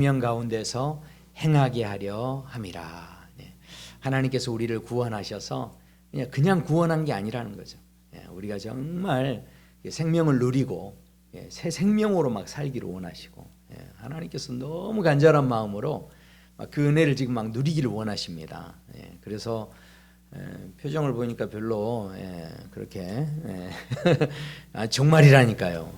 명 가운데서 행하게 하려 함이라. 하나님께서 우리를 구원하셔서 그냥 구원한 게 아니라는 거죠. 우리가 정말 생명을 누리고 새 생명으로 막 살기를 원하시고, 하나님께서 너무 간절한 마음으로 그 은혜를 지금 막 누리기를 원하십니다. 그래서 표정을 보니까 별로 그렇게 정말이라니까요.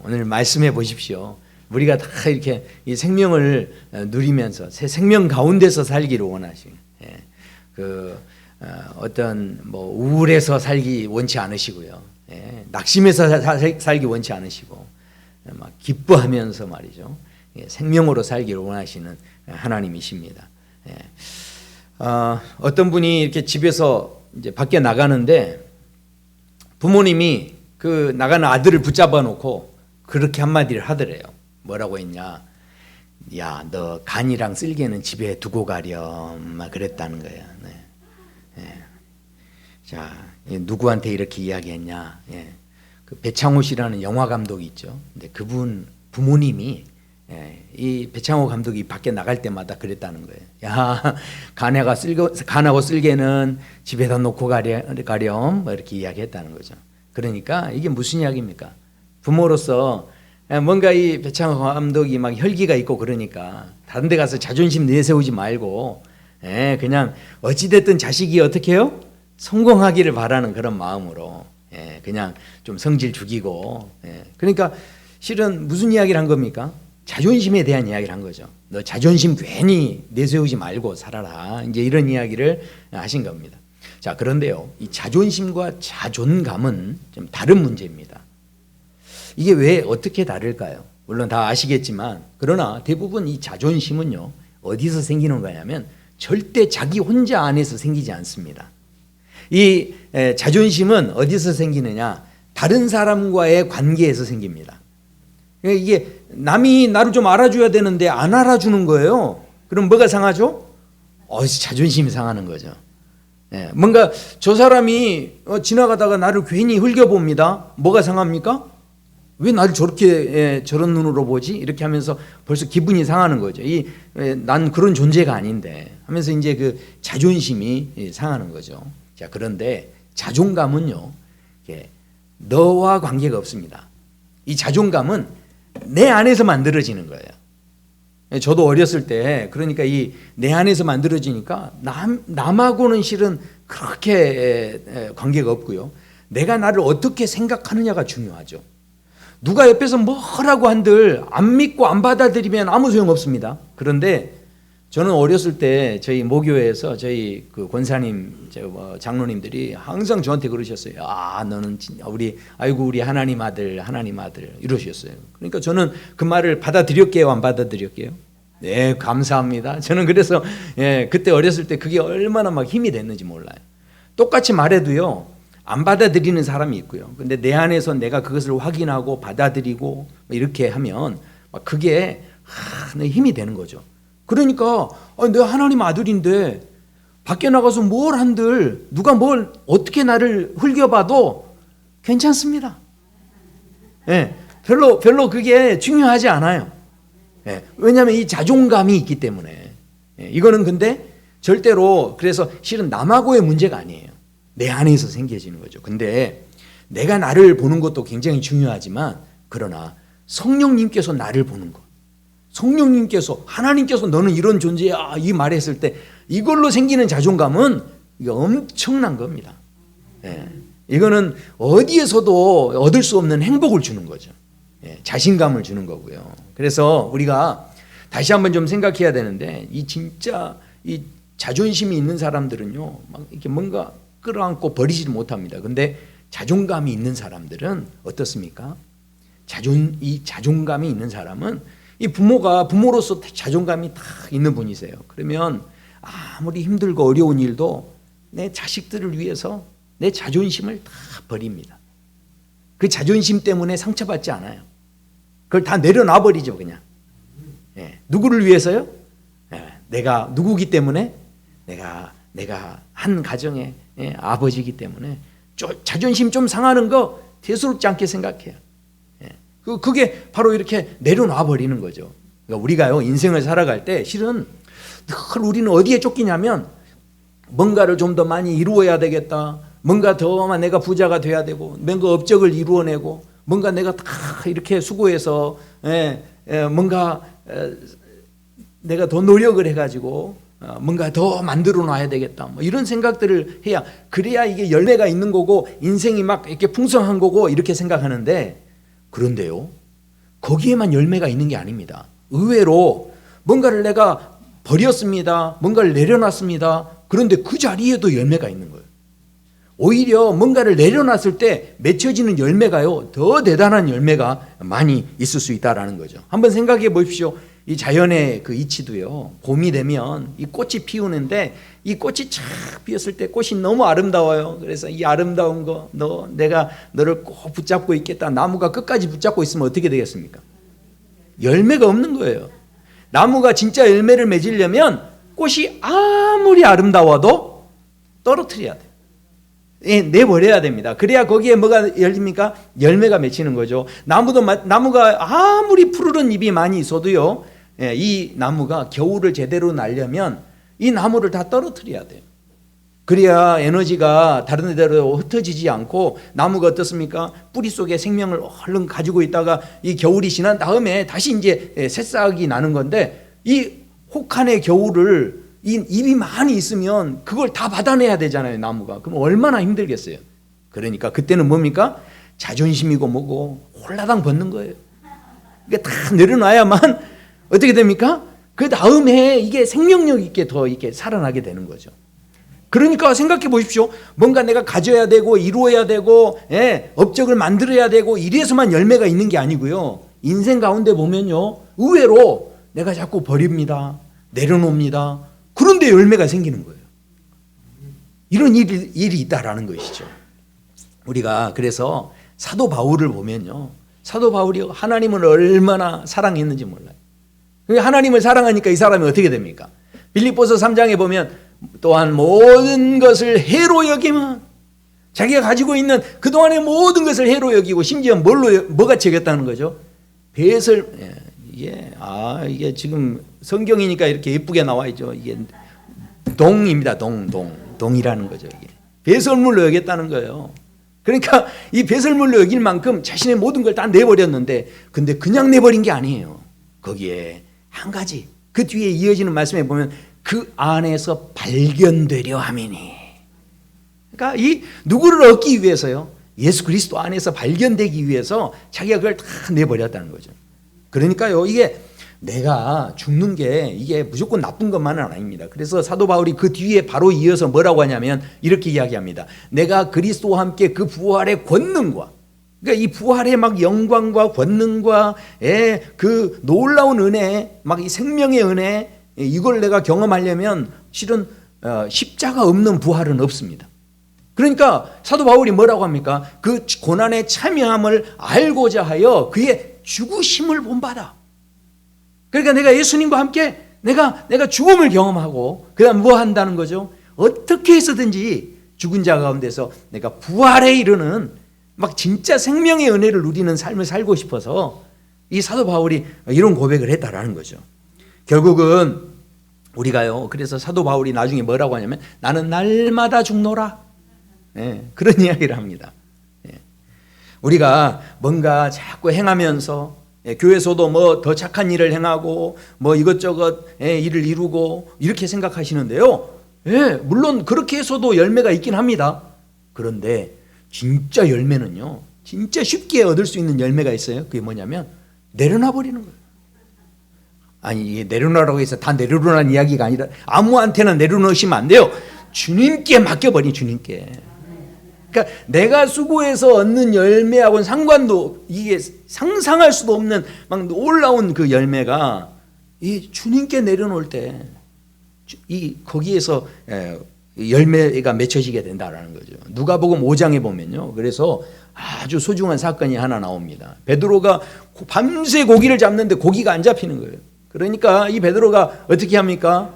오늘 말씀해 보십시오. 우리가 다 이렇게 이 생명을 누리면서 새 생명 가운데서 살기를 원하시고, 어떤 우울해서 살기 원치 않으시고요, 낙심해서 살기 원치 않으시고, 막 기뻐하면서 말이죠, 생명으로 살기를 원하시는 하나님이십니다. 어떤 분이 이렇게 집에서 이제 밖에 나가는데 부모님이 그 나가는 아들을 붙잡아 놓고 그렇게 한마디를 하더래요. 뭐라고 했냐? 야, 너 간이랑 쓸개는 집에 두고 가렴, 막 그랬다는 거예요. 자, 누구한테 이렇게 이야기했냐? 그 배창호 씨라는 영화 감독이 있죠. 근데 그분 부모님이 이 배창호 감독이 밖에 나갈 때마다 그랬다는 거예요. 야, 간하고 쓸개는 집에다 놓고 가렴, 뭐 이렇게 이야기했다는 거죠. 그러니까 이게 무슨 이야기입니까? 부모로서 뭔가 이 배창호 감독이 막 혈기가 있고 그러니까 다른 데 가서 자존심 내세우지 말고 그냥 어찌됐든 자식이 어떻게 해요? 성공하기를 바라는 그런 마음으로 그냥 좀 성질 죽이고, 그러니까 실은 무슨 이야기를 한 겁니까? 자존심에 대한 이야기를 한 거죠. 너 자존심 괜히 내세우지 말고 살아라, 이제 이런 이야기를 하신 겁니다. 자, 그런데요, 이 자존심과 자존감은 좀 다른 문제입니다. 이게 왜 어떻게 다를까요? 물론 다 아시겠지만, 그러나 대부분 이 자존심은요, 어디서 생기는 거냐면 절대 자기 혼자 안에서 생기지 않습니다. 이 자존심은 어디서 생기느냐? 다른 사람과의 관계에서 생깁니다. 이게 남이 나를 좀 알아줘야 되는데 안 알아주는 거예요. 그럼 뭐가 상하죠? 자존심이 상하는 거죠. 뭔가 저 사람이 지나가다가 나를 괜히 흘겨봅니다. 뭐가 상합니까? 왜 나를 저렇게 저런 눈으로 보지? 이렇게 하면서 벌써 기분이 상하는 거죠. 난 그런 존재가 아닌데 하면서 이제 그 자존심이 상하는 거죠. 자, 그런데 자존감은요, 너와 관계가 없습니다. 이 자존감은 내 안에서 만들어지는 거예요. 저도 어렸을 때 그러니까 이 내 안에서 만들어지니까 남하고는 실은 그렇게 관계가 없고요. 내가 나를 어떻게 생각하느냐가 중요하죠. 누가 옆에서 뭐라고 한들 안 믿고 안 받아들이면 아무 소용없습니다. 그런데 저는 어렸을 때 저희 모교회에서 저희 그 권사님, 장로님들이 항상 저한테 그러셨어요. 너는 우리 하나님 아들 이러셨어요. 그러니까 저는 그 말을 받아들였게요, 안 받아들였게요? 네, 감사합니다. 저는 그래서 그때 어렸을 때 그게 얼마나 막 힘이 됐는지 몰라요. 똑같이 말해도요, 안 받아들이는 사람이 있고요. 근데 내 안에서 내가 그것을 확인하고 받아들이고 이렇게 하면 그게 힘이 되는 거죠. 그러니까 내가 하나님 아들인데 밖에 나가서 뭘 한들 누가 뭘 어떻게 나를 흘겨봐도 괜찮습니다. 별로 그게 중요하지 않아요. 왜냐하면 이 자존감이 있기 때문에. 이거는 근데 절대로, 그래서 실은 남하고의 문제가 아니에요. 내 안에서 생겨지는 거죠. 근데 내가 나를 보는 것도 굉장히 중요하지만, 그러나 성령님께서 나를 보는 것, 성령님께서, 하나님께서 너는 이런 존재야, 이 말했을 때 이걸로 생기는 자존감은 이거 엄청난 겁니다. 이거는 어디에서도 얻을 수 없는 행복을 주는 거죠. 자신감을 주는 거고요. 그래서 우리가 다시 한번 좀 생각해야 되는데, 진짜 이 자존심이 있는 사람들은요, 막 이렇게 뭔가 끌어안고 버리지 못합니다. 근데 자존감이 있는 사람들은 어떻습니까? 이 자존감이 있는 사람은, 이 부모로서 자존감이 다 있는 분이세요. 그러면 아무리 힘들고 어려운 일도 내 자식들을 위해서 내 자존심을 다 버립니다. 그 자존심 때문에 상처받지 않아요. 그걸 다 내려놔 버리죠, 그냥. 누구를 위해서요? 내가 누구기 때문에? 내가 한 가정의 아버지이기 때문에 자존심 좀 상하는 거 대수롭지 않게 생각해요. 그게 바로 이렇게 내려놔 버리는 거죠. 그러니까 우리가요 인생을 살아갈 때 실은 늘 우리는 어디에 쫓기냐면 뭔가를 좀 더 많이 이루어야 되겠다. 뭔가 더 내가 부자가 돼야 되고 뭔가 업적을 이루어내고 뭔가 내가 다 이렇게 수고해서 뭔가 내가 더 노력을 해가지고 뭔가 더 만들어 놔야 되겠다. 뭐 이런 생각들을 해야 그래야 이게 열매가 있는 거고 인생이 막 이렇게 풍성한 거고 이렇게 생각하는데 그런데요. 거기에만 열매가 있는 게 아닙니다. 의외로 뭔가를 내가 버렸습니다. 뭔가를 내려놨습니다. 그런데 그 자리에도 열매가 있는 거예요. 오히려 뭔가를 내려놨을 때 맺혀지는 열매가요. 더 대단한 열매가 많이 있을 수 있다라는 거죠. 한번 생각해 보십시오. 이 자연의 그 이치도요. 봄이 되면 이 꽃이 피우는데 이 꽃이 쫙 피었을 때 꽃이 너무 아름다워요. 그래서 이 아름다운 거 내가 너를 꼭 붙잡고 있겠다. 나무가 끝까지 붙잡고 있으면 어떻게 되겠습니까? 열매가 없는 거예요. 나무가 진짜 열매를 맺으려면 꽃이 아무리 아름다워도 떨어뜨려야 돼요. 내버려야 됩니다. 그래야 거기에 뭐가 열립니까? 열매가 맺히는 거죠. 나무가 아무리 푸르른 잎이 많이 있어도요, 이 나무가 겨울을 제대로 날려면 이 나무를 다 떨어뜨려야 돼요. 그래야 에너지가 다른 데로 흩어지지 않고 나무가 어떻습니까? 뿌리 속에 생명을 얼른 가지고 있다가 이 겨울이 지난 다음에 다시 이제 새싹이 나는 건데 이 혹한의 겨울을 이 잎이 많이 있으면 그걸 다 받아내야 되잖아요, 나무가. 그럼 얼마나 힘들겠어요. 그러니까 그때는 뭡니까? 자존심이고 뭐고 홀라당 벗는 거예요. 이게 다 내려놔야만 어떻게 됩니까? 그 다음에 이게 생명력 있게 더 이렇게 살아나게 되는 거죠. 그러니까 생각해 보십시오. 뭔가 내가 가져야 되고 이루어야 되고 업적을 만들어야 되고 이래서만 열매가 있는 게 아니고요. 인생 가운데 보면요. 의외로 내가 자꾸 버립니다. 내려놓습니다. 그런데 열매가 생기는 거예요. 이런 일이 있다라는 것이죠. 우리가 그래서 사도 바울을 보면요. 사도 바울이 하나님을 얼마나 사랑했는지 몰라요. 하나님을 사랑하니까 이 사람이 어떻게 됩니까? 빌립보서 3장에 보면 또한 모든 것을 해로 여기면 자기가 가지고 있는 그동안의 모든 것을 해로 여기고 심지어 뭐가 채겼다는 거죠? 이게 지금 성경이니까 이렇게 예쁘게 나와 있죠. 이게 동입니다. 동이라는 거죠. 이게 배설물로 여겼다는 거예요. 그러니까 이 배설물로 여길 만큼 자신의 모든 걸 다 내버렸는데 근데 그냥 내버린 게 아니에요. 거기에 한 가지 그 뒤에 이어지는 말씀에 보면 그 안에서 발견되려 함이니. 그러니까 이 누구를 얻기 위해서요? 예수 그리스도 안에서 발견되기 위해서 자기가 그걸 다 내버렸다는 거죠. 그러니까요, 이게 내가 죽는 게 이게 무조건 나쁜 것만은 아닙니다. 그래서 사도 바울이 그 뒤에 바로 이어서 뭐라고 하냐면 이렇게 이야기합니다. 내가 그리스도와 함께 그 부활의 권능과, 그러니까 이 부활의 막 영광과 권능과 그 놀라운 은혜, 막 이 생명의 은혜, 이걸 내가 경험하려면 실은 십자가 없는 부활은 없습니다. 그러니까 사도 바울이 뭐라고 합니까? 그 고난에 참여함을 알고자 하여 그의 죽으심을 본받아. 그러니까 내가 예수님과 함께 내가 죽음을 경험하고 그다음 뭐 한다는 거죠? 어떻게 해서든지 죽은 자 가운데서 내가 부활에 이르는 막 진짜 생명의 은혜를 누리는 삶을 살고 싶어서 이 사도 바울이 이런 고백을 했다라는 거죠. 결국은 우리가요. 그래서 사도 바울이 나중에 뭐라고 하냐면 나는 날마다 죽노라. 그런 이야기를 합니다. 우리가 뭔가 자꾸 행하면서 교회에서도 뭐 더 착한 일을 행하고 뭐 이것저것 일을 이루고 이렇게 생각하시는데요. 물론 그렇게 해서도 열매가 있긴 합니다. 그런데 진짜 열매는요. 진짜 쉽게 얻을 수 있는 열매가 있어요. 그게 뭐냐면 내려놔 버리는 거예요. 아니 이게 내려놓으라고 해서 다 내려놓으라는 이야기가 아니라 아무한테나 내려놓으시면 안 돼요. 주님께 맡겨버린 주님께. 그러니까 내가 수고해서 얻는 열매하고는 상관도 이게 상상할 수도 없는 막 놀라운 그 열매가 이 주님께 내려놓을 때 이 거기에서 열매가 맺혀지게 된다라는 거죠. 누가복음 5장에 보면요. 그래서 아주 소중한 사건이 하나 나옵니다. 베드로가 밤새 고기를 잡는데 고기가 안 잡히는 거예요. 그러니까 이 베드로가 어떻게 합니까?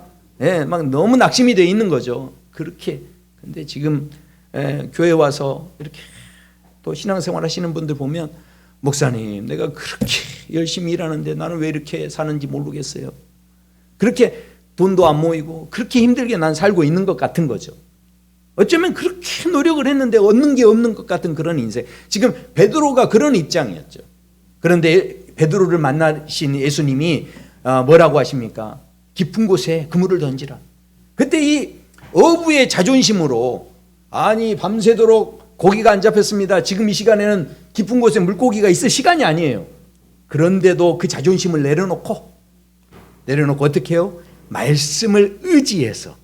막 너무 낙심이 돼 있는 거죠. 그렇게. 근데 지금 교회 와서 이렇게 또 신앙생활 하시는 분들 보면 목사님, 내가 그렇게 열심히 일하는데 나는 왜 이렇게 사는지 모르겠어요. 그렇게 돈도 안 모이고 그렇게 힘들게 난 살고 있는 것 같은 거죠. 어쩌면 그렇게 노력을 했는데 얻는 게 없는 것 같은 그런 인생. 지금 베드로가 그런 입장이었죠. 그런데 베드로를 만나신 예수님이 뭐라고 하십니까? 깊은 곳에 그물을 던지라. 그때 이 어부의 자존심으로, 아니 밤새도록 고기가 안 잡혔습니다. 지금 이 시간에는 깊은 곳에 물고기가 있을 시간이 아니에요. 그런데도 그 자존심을 내려놓고 어떻게 해요? 말씀을 의지해서,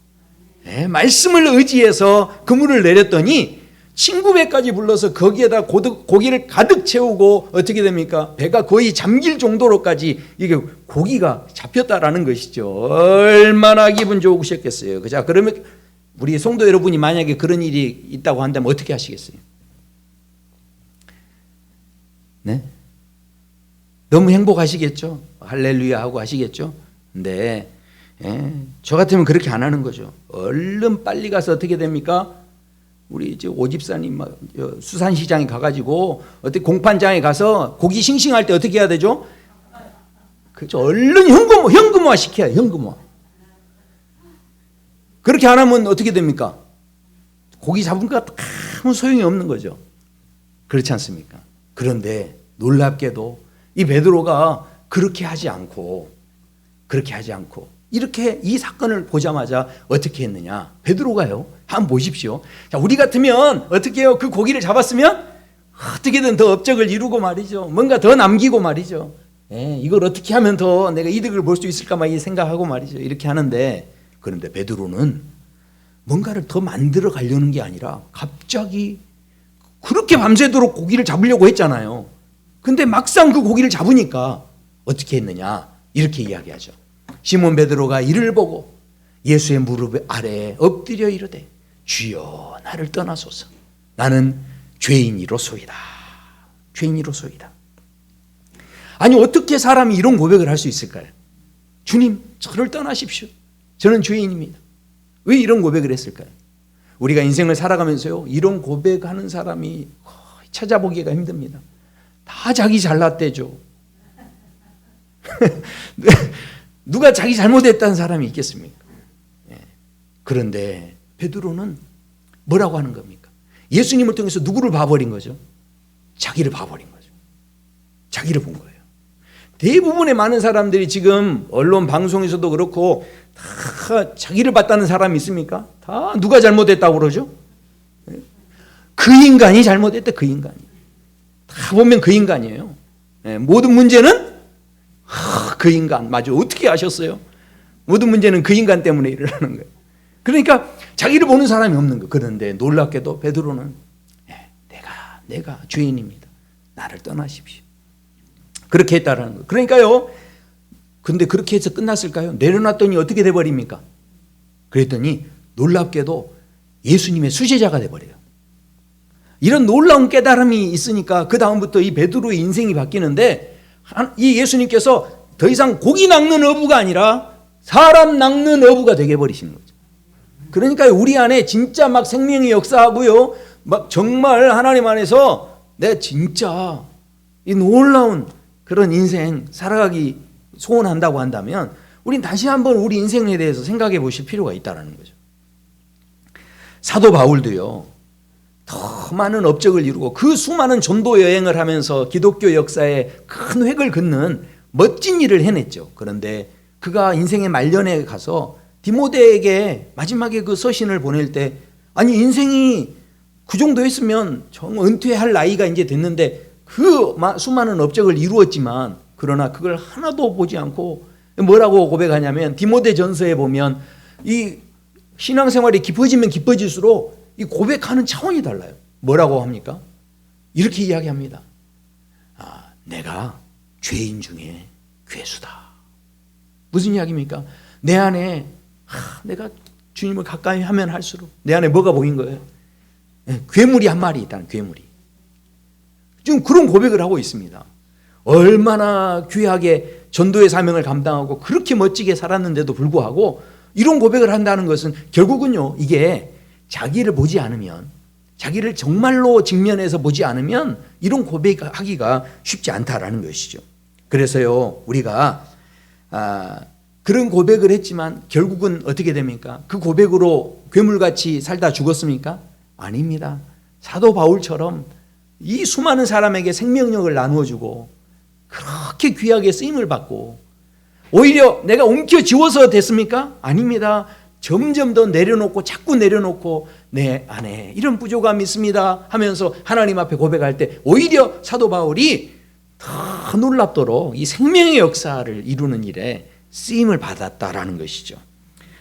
말씀을 의지해서 그물을 내렸더니 친구 배까지 불러서 거기에다 고기를 가득 채우고 어떻게 됩니까? 배가 거의 잠길 정도로까지 이게 고기가 잡혔다라는 것이죠. 얼마나 기분 좋으셨겠어요. 자, 그러면 우리 성도 여러분이 만약에 그런 일이 있다고 한다면 어떻게 하시겠어요? 네? 너무 행복하시겠죠? 할렐루야 하고 하시겠죠? 근데 저 같으면 그렇게 안 하는 거죠. 얼른 빨리 가서 어떻게 됩니까? 우리 이제 오집사님 수산시장에 가가지고 어떻게 공판장에 가서 고기 싱싱할 때 어떻게 해야 되죠? 그렇죠. 얼른 현금화 시켜야 현금화. 그렇게 안 하면 어떻게 됩니까? 고기 잡은 거 아무 소용이 없는 거죠. 그렇지 않습니까? 그런데 놀랍게도 이 베드로가 그렇게 하지 않고 이렇게 이 사건을 보자마자 어떻게 했느냐? 베드로가요. 한번 보십시오. 자, 우리 같으면 어떻게 해요? 그 고기를 잡았으면 어떻게든 더 업적을 이루고 말이죠. 뭔가 더 남기고 말이죠. 이걸 어떻게 하면 더 내가 이득을 볼 수 있을까 막 생각하고 말이죠. 이렇게 하는데, 그런데 베드로는 뭔가를 더 만들어 가려는 게 아니라 갑자기 그렇게 밤새도록 고기를 잡으려고 했잖아요. 근데 막상 그 고기를 잡으니까 어떻게 했느냐? 이렇게 이야기하죠. 시몬 베드로가 이를 보고 예수의 무릎 아래에 엎드려 이르되 주여 나를 떠나소서 나는 죄인이로소이다. 죄인이로소이다. 아니 어떻게 사람이 이런 고백을 할 수 있을까요? 주님 저를 떠나십시오. 저는 죄인입니다. 왜 이런 고백을 했을까요? 우리가 인생을 살아가면서요 이런 고백하는 사람이 찾아보기가 힘듭니다. 다 자기 잘났대죠. 누가 자기 잘못했다는 사람이 있겠습니까? 그런데 베드로는 뭐라고 하는 겁니까? 예수님을 통해서 누구를 봐버린 거죠? 자기를 봐버린 거죠. 자기를 본 거예요. 대부분의 많은 사람들이 지금 언론 방송에서도 그렇고 다 자기를 봤다는 사람이 있습니까? 다 누가 잘못했다고 그러죠? 그 인간이 잘못했다. 그 인간이. 다 보면 그 인간이에요. 모든 문제는 그 인간. 맞아. 어떻게 아셨어요? 모든 문제는 그 인간 때문에 일어나는 거예요. 그러니까 자기를 보는 사람이 없는 거예요. 그런데 놀랍게도 베드로는 내가 죄인입니다. 나를 떠나십시오. 그렇게 했다라는 거예요. 그러니까요. 근데 그렇게 해서 끝났을까요? 내려놨더니 어떻게 돼버립니까? 그랬더니 놀랍게도 예수님의 수제자가 돼버려요. 이런 놀라운 깨달음이 있으니까 그 다음부터 이 베드로의 인생이 바뀌는데 이 예수님께서 더 이상 고기 낚는 어부가 아니라 사람 낚는 어부가 되게 버리시는 거죠. 그러니까 우리 안에 진짜 막 생명이 역사하고요. 막 정말 하나님 안에서 내가 진짜 이 놀라운 그런 인생 살아가기 소원한다고 한다면 우린 다시 한번 우리 인생에 대해서 생각해 보실 필요가 있다는 거죠. 사도 바울도요. 더 많은 업적을 이루고 그 수많은 전도 여행을 하면서 기독교 역사에 큰 획을 긋는 멋진 일을 해냈죠. 그런데 그가 인생의 말년에 가서 디모데에게 마지막에 그 서신을 보낼 때 아니 인생이 그 정도 했으면 정말 은퇴할 나이가 이제 됐는데 그 수많은 업적을 이루었지만 그러나 그걸 하나도 보지 않고 뭐라고 고백하냐면 디모데 전서에 보면 이 신앙생활이 깊어지면 깊어질수록 이 고백하는 차원이 달라요. 뭐라고 합니까? 이렇게 이야기합니다. 내가 죄인 중에 괴수다. 무슨 이야기입니까? 내 안에 내가 주님을 가까이 하면 할수록 내 안에 뭐가 보인 거예요? 괴물이 한 마리 있다는 괴물이. 지금 그런 고백을 하고 있습니다. 얼마나 귀하게 전도의 사명을 감당하고 그렇게 멋지게 살았는데도 불구하고 이런 고백을 한다는 것은 결국은요 이게 자기를 보지 않으면 자기를 정말로 직면해서 보지 않으면 이런 고백하기가 쉽지 않다라는 것이죠. 그래서요, 우리가 그런 고백을 했지만 결국은 어떻게 됩니까? 그 고백으로 괴물같이 살다 죽었습니까? 아닙니다. 사도 바울처럼 이 수많은 사람에게 생명력을 나누어주고 그렇게 귀하게 쓰임을 받고 오히려 내가 움켜쥐어서 됐습니까? 아닙니다. 점점 더 내려놓고 자꾸 내려놓고 내 안에 이런 부족함이 있습니다 하면서 하나님 앞에 고백할 때 오히려 사도 바울이 더 놀랍도록 이 생명의 역사를 이루는 일에 쓰임을 받았다라는 것이죠.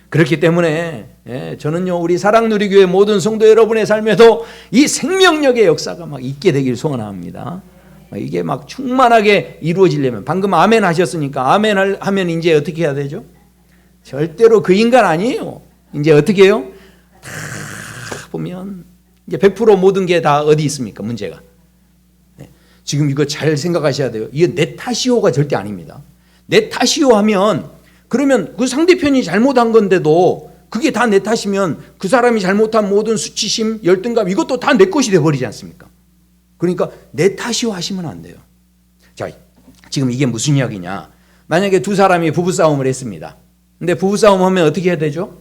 그렇기 때문에 저는요, 우리 사랑누리교회 모든 성도 여러분의 삶에도 이 생명력의 역사가 막 있게 되길 소원합니다. 이게 막 충만하게 이루어지려면, 방금 아멘 하셨으니까 아멘 하면 이제 어떻게 해야 되죠? 절대로 그 인간 아니에요. 이제 어떻게 해요? 다 보면 이제 100% 모든 게 다 어디 있습니까? 문제가. 지금 이거 잘 생각하셔야 돼요. 이게 내 탓이요가 절대 아닙니다. 내 탓이요 하면 그러면 그 상대편이 잘못한 건데도 그게 다 내 탓이면 그 사람이 잘못한 모든 수치심, 열등감 이것도 다 내 것이 돼버리지 않습니까? 그러니까 내 탓이요 하시면 안 돼요. 자, 지금 이게 무슨 이야기냐? 만약에 두 사람이 부부싸움을 했습니다. 근데 부부싸움 하면 어떻게 해야 되죠?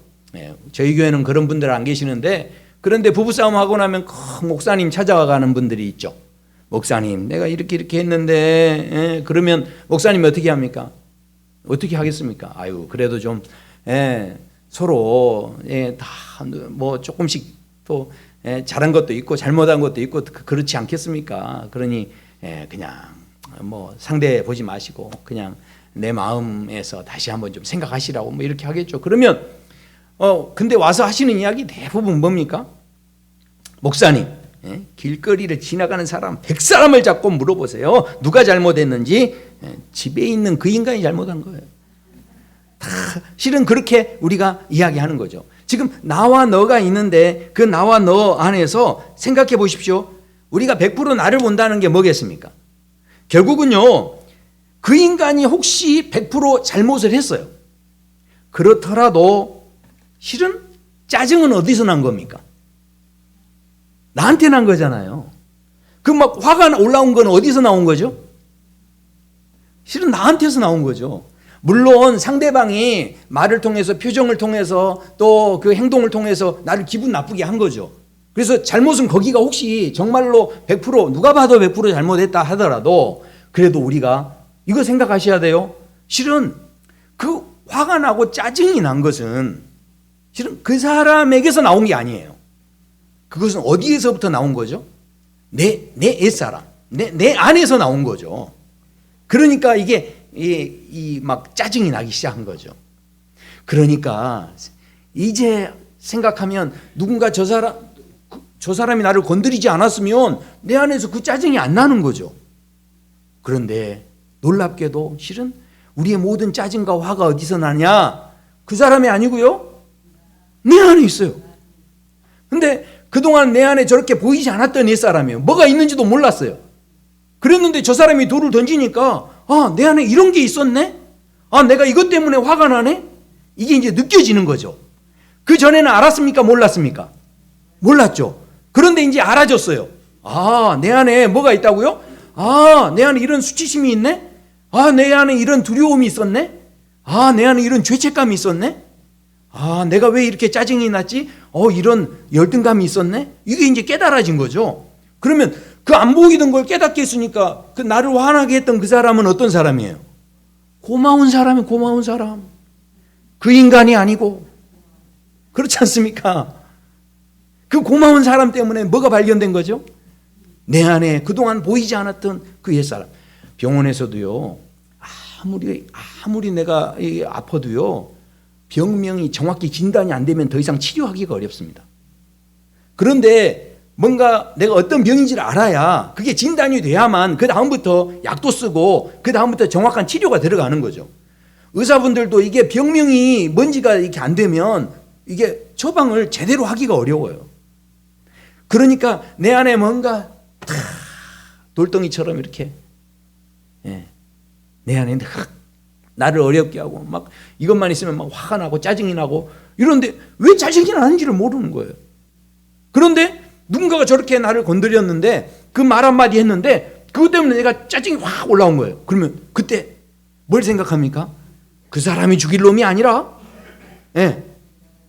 저희 교회는 그런 분들 안 계시는데, 그런데 부부싸움 하고 나면 목사님 찾아가는 분들이 있죠. 목사님, 내가 이렇게 했는데, 그러면 목사님이 어떻게 합니까? 어떻게 하겠습니까? 아유, 그래도 좀, 서로, 다, 뭐, 조금씩 또, 잘한 것도 있고, 잘못한 것도 있고, 그렇지 않겠습니까? 그러니, 그냥, 뭐, 상대 보지 마시고, 그냥 내 마음에서 다시 한번 좀 생각하시라고, 뭐, 이렇게 하겠죠. 그러면, 근데 와서 하시는 이야기 대부분 뭡니까? 목사님, 길거리를 지나가는 사람 100사람을 잡고 물어보세요. 누가 잘못했는지. 집에 있는 그 인간이 잘못한 거예요. 다 실은 그렇게 우리가 이야기하는 거죠. 지금 나와 너가 있는데 그 나와 너 안에서 생각해 보십시오. 우리가 100% 나를 본다는 게 뭐겠습니까? 결국은요, 그 인간이 혹시 100% 잘못을 했어요. 그렇더라도 실은 짜증은 어디서 난 겁니까? 나한테 난 거잖아요. 그 막 화가 올라온 건 어디서 나온 거죠? 실은 나한테서 나온 거죠. 물론 상대방이 말을 통해서, 표정을 통해서, 또 그 행동을 통해서 나를 기분 나쁘게 한 거죠. 그래서 잘못은 거기가 혹시 정말로 100% 누가 봐도 100% 잘못했다 하더라도 그래도 우리가 이거 생각하셔야 돼요. 실은 그 화가 나고 짜증이 난 것은 실은 그 사람에게서 나온 게 아니에요. 그것은 어디에서부터 나온 거죠? 내 옛사람, 내 안에서 나온 거죠. 그러니까 이게 막 짜증이 나기 시작한 거죠. 그러니까 이제 생각하면 누군가 저 사람이 나를 건드리지 않았으면 내 안에서 그 짜증이 안 나는 거죠. 그런데 놀랍게도 실은 우리의 모든 짜증과 화가 어디서 나냐? 그 사람이 아니고요, 내 안에 있어요. 근데 그동안 내 안에 저렇게 보이지 않았던 옛사람이에요. 뭐가 있는지도 몰랐어요. 그랬는데 저 사람이 돌을 던지니까 내 안에 이런 게 있었네? 내가 이것 때문에 화가 나네? 이게 이제 느껴지는 거죠. 그 전에는 알았습니까? 몰랐습니까? 몰랐죠. 그런데 이제 알아졌어요. 내 안에 뭐가 있다고요? 내 안에 이런 수치심이 있네? 내 안에 이런 두려움이 있었네? 내 안에 이런 죄책감이 있었네? 내가 왜 이렇게 짜증이 났지? 이런 열등감이 있었네? 이게 이제 깨달아진 거죠. 그러면 그 안 보이던 걸 깨닫게 했으니까 그 나를 화나게 했던 그 사람은 어떤 사람이에요? 고마운 사람이 고마운 사람. 그 인간이 아니고. 그렇지 않습니까? 그 고마운 사람 때문에 뭐가 발견된 거죠? 내 안에 그동안 보이지 않았던 그 옛사람. 병원에서도요, 아무리 내가 아파도요, 병명이 정확히 진단이 안 되면 더 이상 치료하기가 어렵습니다. 그런데 뭔가 내가 어떤 병인지를 알아야 그게 진단이 돼야만 그 다음부터 약도 쓰고 그 다음부터 정확한 치료가 들어가는 거죠. 의사분들도 이게 병명이 뭔지가 이렇게 안 되면 이게 처방을 제대로 하기가 어려워요. 그러니까 내 안에 뭔가 돌덩이처럼 이렇게 내 안에 나를 어렵게 하고 막 이것만 있으면 막 화가 나고 짜증이 나고 이런데 왜 짜증이 나는지를 모르는 거예요. 그런데 누군가가 저렇게 나를 건드렸는데 그 말 한마디 했는데 그것 때문에 내가 짜증이 확 올라온 거예요. 그러면 그때 뭘 생각합니까? 그 사람이 죽일 놈이 아니라, 예.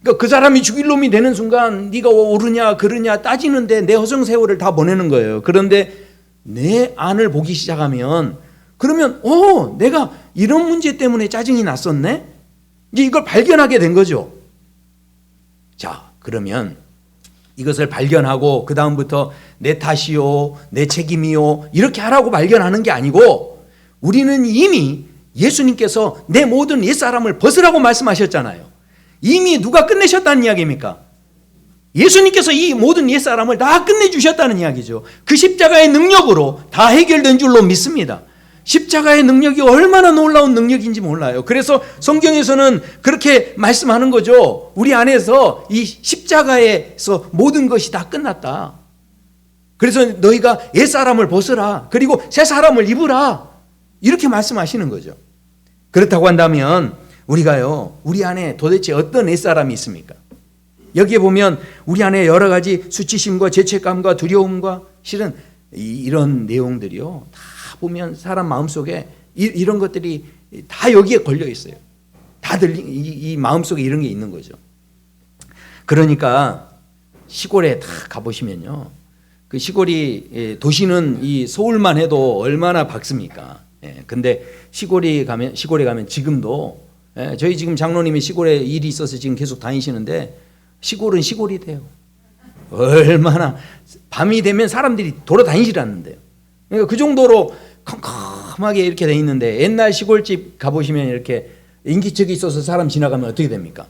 그러니까 그 사람이 죽일 놈이 되는 순간 네가 옳으냐 그르냐 따지는데 내 허송세월을 다 보내는 거예요. 그런데 내 안을 보기 시작하면 그러면 내가 이런 문제 때문에 짜증이 났었네? 이제 이걸 발견하게 된 거죠. 자, 그러면 이것을 발견하고 그 다음부터 내 탓이요, 내 책임이요 이렇게 하라고 발견하는 게 아니고 우리는 이미 예수님께서 내 모든 옛사람을 벗으라고 말씀하셨잖아요. 이미 누가 끝내셨다는 이야기입니까? 예수님께서 이 모든 옛사람을 다 끝내주셨다는 이야기죠. 그 십자가의 능력으로 다 해결된 줄로 믿습니다. 십자가의 능력이 얼마나 놀라운 능력인지 몰라요. 그래서 성경에서는 그렇게 말씀하는 거죠. 우리 안에서 이 십자가에서 모든 것이 다 끝났다. 그래서 너희가 옛사람을 벗으라. 그리고 새 사람을 입으라. 이렇게 말씀하시는 거죠. 그렇다고 한다면 우리가요, 우리 안에 도대체 어떤 옛사람이 있습니까? 여기에 보면 우리 안에 여러 가지 수치심과 죄책감과 두려움과 실은 이런 내용들이요, 다 보면 사람 마음속에 이런 것들이 다 여기에 걸려 있어요. 다들 이 마음속에 이런 게 있는 거죠. 그러니까 시골에 다 가보시면요, 그 시골이, 도시는 이 서울만 해도 얼마나 밝습니까? 근데 시골에 가면 지금도, 저희 지금 장로님이 시골에 일이 있어서 지금 계속 다니시는데 시골은 시골이 돼요. 얼마나 밤이 되면 사람들이 돌아다니질 않는데요. 그러니까 그 정도로 컴컴하게 이렇게 돼 있는데, 옛날 시골집 가보시면 이렇게 인기척이 있어서 사람 지나가면 어떻게 됩니까?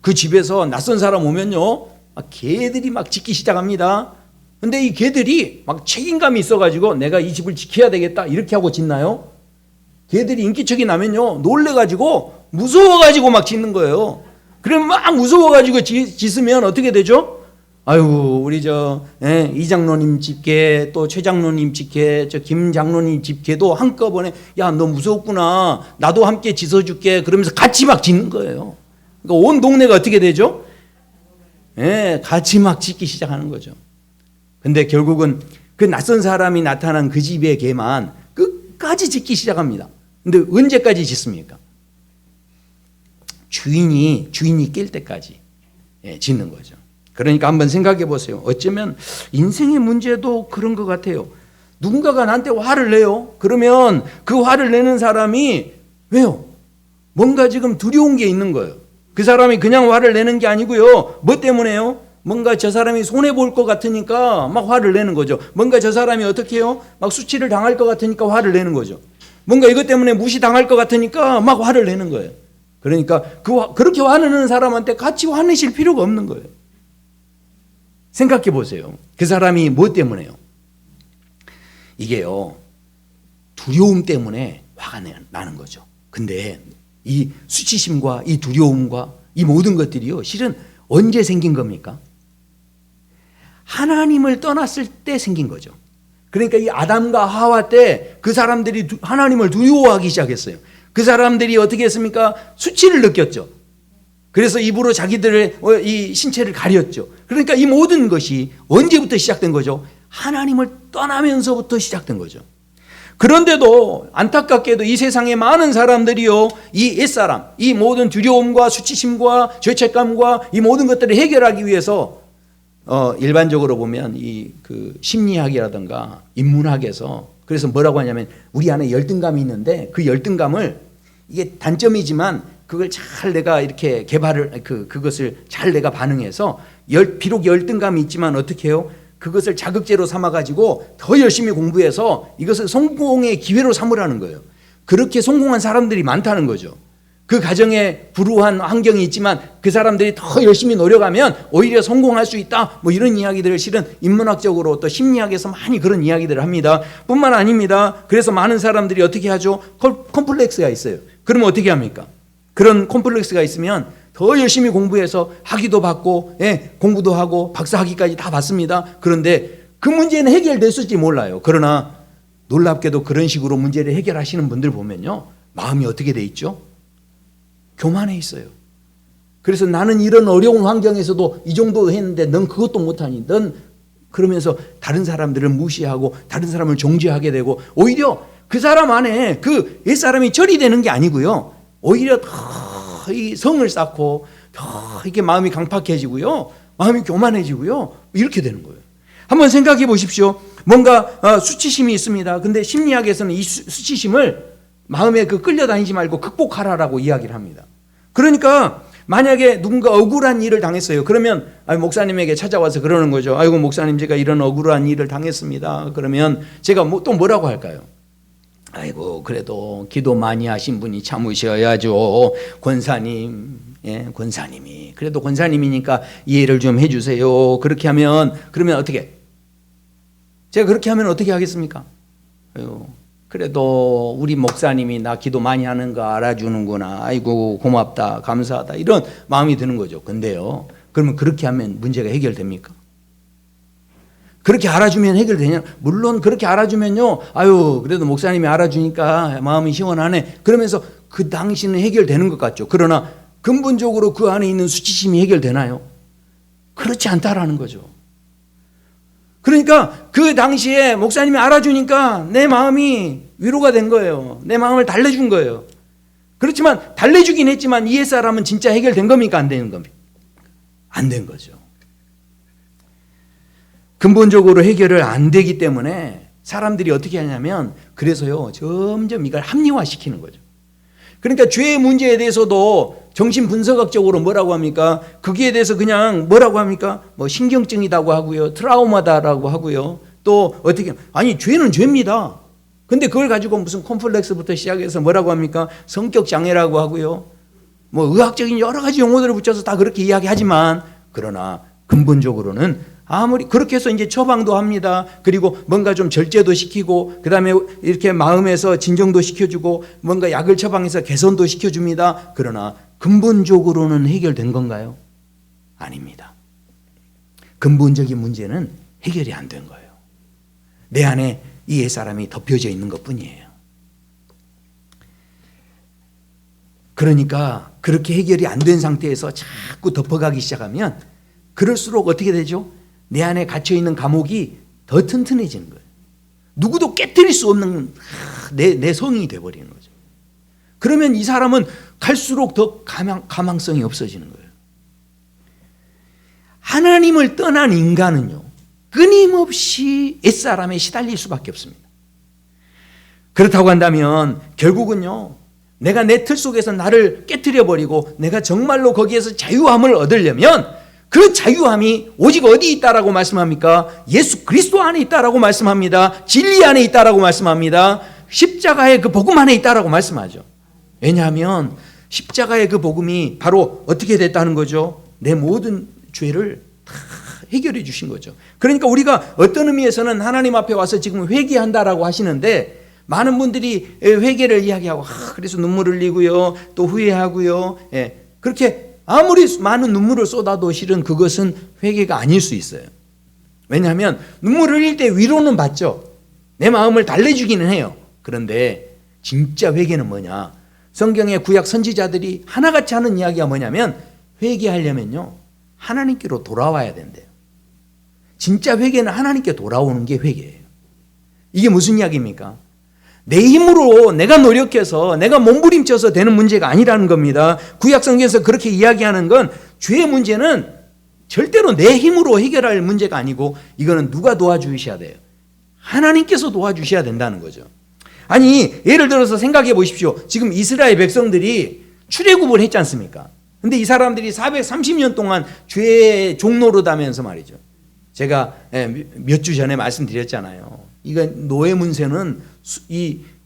그 집에서 낯선 사람 오면요, 막 개들이 막 짖기 시작합니다. 근데 이 개들이 막 책임감이 있어가지고 내가 이 집을 지켜야 되겠다 이렇게 하고 짖나요? 개들이 인기척이 나면요, 놀래가지고 무서워가지고 막 짖는 거예요. 그러면 막 무서워가지고 짖으면 어떻게 되죠? 아이고, 우리 이 장로님 집개, 또 최 장로님 집개, 김 장로님 집개도 한꺼번에 야, 너 무섭구나, 나도 함께 짖어줄게 그러면서 같이 막 짖는 거예요. 그러니까 온 동네가 어떻게 되죠? 같이 막 짖기 시작하는 거죠. 근데 결국은 그 낯선 사람이 나타난 그 집의 개만 끝까지 짖기 시작합니다. 근데 언제까지 짖습니까? 주인이 깰 때까지 짖는 거죠. 그러니까 한번 생각해 보세요. 어쩌면 인생의 문제도 그런 것 같아요. 누군가가 나한테 화를 내요. 그러면 그 화를 내는 사람이 왜요? 뭔가 지금 두려운 게 있는 거예요. 그 사람이 그냥 화를 내는 게 아니고요. 뭐 때문에요? 뭔가 저 사람이 손해볼 것 같으니까 막 화를 내는 거죠. 뭔가 저 사람이 어떻게 해요? 막 수치를 당할 것 같으니까 화를 내는 거죠. 뭔가 이것 때문에 무시당할 것 같으니까 막 화를 내는 거예요. 그러니까 그렇게 화내는 사람한테 같이 화내실 필요가 없는 거예요. 생각해 보세요. 그 사람이 뭐 때문에요? 이게요, 두려움 때문에 화가 나는 거죠. 근데 이 수치심과 이 두려움과 이 모든 것들이요, 실은 언제 생긴 겁니까? 하나님을 떠났을 때 생긴 거죠. 그러니까 이 아담과 하와 때 그 사람들이 하나님을 두려워하기 시작했어요. 그 사람들이 어떻게 했습니까? 수치를 느꼈죠. 그래서 입으로 자기들의 이 신체를 가렸죠. 그러니까 이 모든 것이 언제부터 시작된 거죠? 하나님을 떠나면서부터 시작된 거죠. 그런데도 안타깝게도 이 세상에 많은 사람들이요, 이 옛사람, 이 모든 두려움과 수치심과 죄책감과 이 모든 것들을 해결하기 위해서 일반적으로 보면 그 심리학이라든가 인문학에서 그래서 뭐라고 하냐면 우리 안에 열등감이 있는데 그 열등감을, 이게 단점이지만 그걸 잘 내가 이렇게 개발을, 그것을 잘 내가 반응해서 비록 열등감이 있지만 어떻게 해요? 그것을 자극제로 삼아가지고 더 열심히 공부해서 이것을 성공의 기회로 삼으라는 거예요. 그렇게 성공한 사람들이 많다는 거죠. 그 가정에 불우한 환경이 있지만 그 사람들이 더 열심히 노력하면 오히려 성공할 수 있다, 뭐 이런 이야기들을 실은 인문학적으로 또 심리학에서 많이 그런 이야기들을 합니다. 뿐만 아닙니다. 그래서 많은 사람들이 어떻게 하죠? 컴플렉스가 있어요. 그러면 어떻게 합니까? 그런 컴플렉스가 있으면 더 열심히 공부해서 학위도 받고, 공부도 하고 박사 학위까지 다 받습니다. 그런데 그 문제는 해결됐을지 몰라요. 그러나 놀랍게도 그런 식으로 문제를 해결하시는 분들 보면요, 마음이 어떻게 돼 있죠? 교만해 있어요. 그래서 나는 이런 어려운 환경에서도 이 정도 했는데 넌 그것도 못하니, 넌 그러면서 다른 사람들을 무시하고 다른 사람을 정죄하게 되고, 오히려 그 사람 안에 그 옛사람이 처리되는 게 아니고요, 오히려 더 이 성을 쌓고 더 이렇게 마음이 강팍해지고요, 마음이 교만해지고요, 이렇게 되는 거예요. 한번 생각해 보십시오. 뭔가 수치심이 있습니다. 근데 심리학에서는 이 수치심을 마음에 끌려다니지 말고 극복하라라고 이야기를 합니다. 그러니까 만약에 누군가 억울한 일을 당했어요. 그러면 목사님에게 찾아와서 그러는 거죠. 아이고 목사님, 제가 이런 억울한 일을 당했습니다. 그러면 제가 또 뭐라고 할까요? 아이고 그래도 기도 많이 하신 분이 참으셔야죠. 권사님, 예, 권사님이 그래도 권사님이니까 이해를 좀 해주세요. 그렇게 하면, 그러면 어떻게? 제가 그렇게 하면 어떻게 하겠습니까? 아이고, 그래도 우리 목사님이 나 기도 많이 하는 거 알아주는구나. 아이고 고맙다, 감사하다, 이런 마음이 드는 거죠. 근데요, 그러면 그렇게 하면 문제가 해결됩니까? 그렇게 알아주면 해결되냐? 물론 그렇게 알아주면요, 아유 그래도 목사님이 알아주니까 마음이 시원하네, 그러면서 그 당시는 해결되는 것 같죠. 그러나 근본적으로 그 안에 있는 수치심이 해결되나요? 그렇지 않다라는 거죠. 그러니까 그 당시에 목사님이 알아주니까 내 마음이 위로가 된 거예요. 내 마음을 달래준 거예요. 그렇지만 달래주긴 했지만 이 옛사람은 진짜 해결된 겁니까? 안 되는 겁니까? 안 된 거죠. 근본적으로 해결을 안 되기 때문에 사람들이 어떻게 하냐면, 그래서요 점점 이걸 합리화시키는 거죠. 그러니까 죄의 문제에 대해서도 정신분석학적으로 뭐라고 합니까? 거기에 대해서 그냥 뭐라고 합니까? 뭐 신경증이라고 하고요, 트라우마다라고 하고요, 또 어떻게, 아니 죄는 죄입니다. 근데 그걸 가지고 무슨 콤플렉스부터 시작해서 뭐라고 합니까? 성격 장애라고 하고요, 뭐 의학적인 여러 가지 용어들을 붙여서 다 그렇게 이야기하지만, 그러나 근본적으로는 아무리 그렇게 해서 이제 처방도 합니다. 그리고 뭔가 좀 절제도 시키고, 그 다음에 이렇게 마음에서 진정도 시켜주고, 뭔가 약을 처방해서 개선도 시켜줍니다. 그러나 근본적으로는 해결된 건가요? 아닙니다. 근본적인 문제는 해결이 안 된 거예요. 내 안에 이 옛사람이 덮여져 있는 것 뿐이에요. 그러니까 그렇게 해결이 안 된 상태에서 자꾸 덮어가기 시작하면, 그럴수록 어떻게 되죠? 내 안에 갇혀있는 감옥이 더 튼튼해지는 거예요. 누구도 깨뜨릴 수 없는 내 성이 돼버리는 거죠. 그러면 이 사람은 갈수록 더 가망성이 없어지는 거예요. 하나님을 떠난 인간은요, 끊임없이 옛사람에 시달릴 수밖에 없습니다. 그렇다고 한다면 결국은요, 내가 내 틀 속에서 나를 깨뜨려버리고 내가 정말로 거기에서 자유함을 얻으려면, 그 자유함이 오직 어디 있다라고 말씀합니까? 예수 그리스도 안에 있다라고 말씀합니다. 진리 안에 있다라고 말씀합니다. 십자가의 그 복음 안에 있다라고 말씀하죠. 왜냐하면 십자가의 그 복음이 바로 어떻게 됐다는 거죠? 내 모든 죄를 다 해결해 주신 거죠. 그러니까 우리가 어떤 의미에서는 하나님 앞에 와서 지금 회개한다라고 하시는데, 많은 분들이 회개를 이야기하고 그래서 눈물 흘리고요, 또 후회하고요, 그렇게 아무리 많은 눈물을 쏟아도 실은 그것은 회개가 아닐 수 있어요. 왜냐하면 눈물을 흘릴 때 위로는 받죠. 내 마음을 달래주기는 해요. 그런데 진짜 회개는 뭐냐? 성경의 구약 선지자들이 하나같이 하는 이야기가 뭐냐면, 회개하려면요 하나님께로 돌아와야 된대요. 진짜 회개는 하나님께 돌아오는 게 회개예요. 이게 무슨 이야기입니까? 내 힘으로 내가 노력해서 내가 몸부림쳐서 되는 문제가 아니라는 겁니다. 구약 성경에서 그렇게 이야기하는 건, 죄의 문제는 절대로 내 힘으로 해결할 문제가 아니고, 이거는 누가 도와주셔야 돼요? 하나님께서 도와주셔야 된다는 거죠. 아니 예를 들어서 생각해 보십시오. 지금 이스라엘 백성들이 출애굽을 했지 않습니까? 근데 이 사람들이 430년 동안 죄의 종노릇하면서 말이죠. 제가 몇 주 전에 말씀드렸잖아요. 이거 노예 문서는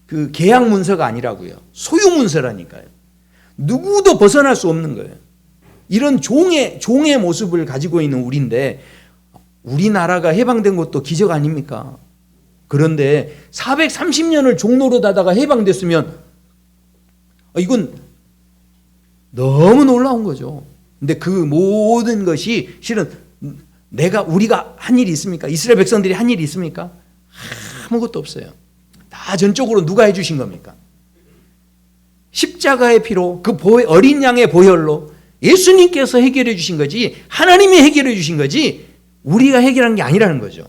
그 계약 문서가 아니라고요. 소유 문서라니까요. 누구도 벗어날 수 없는 거예요. 이런 종의 모습을 가지고 있는 우리인데, 우리나라가 해방된 것도 기적 아닙니까? 그런데 430년을 종노릇하다가 해방됐으면 이건 너무 놀라운 거죠. 근데 그 모든 것이 실은 우리가 한 일이 있습니까? 이스라엘 백성들이 한 일이 있습니까? 아무것도 없어요. 다 전적으로 누가 해주신 겁니까? 십자가의 피로, 그 어린 양의 보혈로 예수님께서 해결해 주신 거지, 하나님이 해결해 주신 거지, 우리가 해결한 게 아니라는 거죠.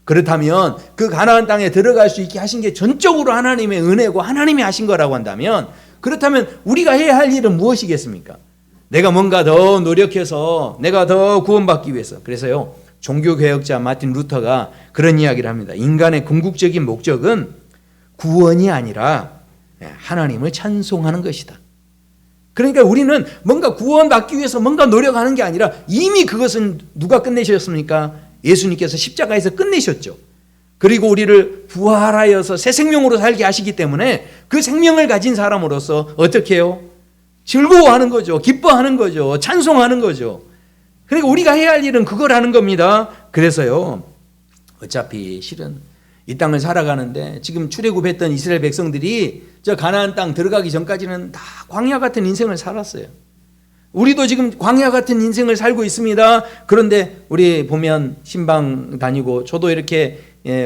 그렇다면 그 가나안 땅에 들어갈 수 있게 하신 게 전적으로 하나님의 은혜고 하나님이 하신 거라고 한다면, 그렇다면 우리가 해야 할 일은 무엇이겠습니까? 내가 뭔가 더 노력해서 내가 더 구원받기 위해서. 그래서요, 종교개혁자 마틴 루터가 그런 이야기를 합니다. 인간의 궁극적인 목적은 구원이 아니라 하나님을 찬송하는 것이다. 그러니까 우리는 뭔가 구원받기 위해서 뭔가 노력하는 게 아니라 이미 그것은 누가 끝내셨습니까? 예수님께서 십자가에서 끝내셨죠. 그리고 우리를 부활하여서 새 생명으로 살게 하시기 때문에 그 생명을 가진 사람으로서 어떻게 해요? 즐거워하는 거죠. 기뻐하는 거죠. 찬송하는 거죠. 그러니까 우리가 해야 할 일은 그거라는 겁니다. 그래서요, 어차피 실은 이 땅을 살아가는데 지금 출애굽했던 이스라엘 백성들이 저 가나안 땅 들어가기 전까지는 다 광야 같은 인생을 살았어요. 우리도 지금 광야 같은 인생을 살고 있습니다. 그런데 우리 보면 신방 다니고, 저도 이렇게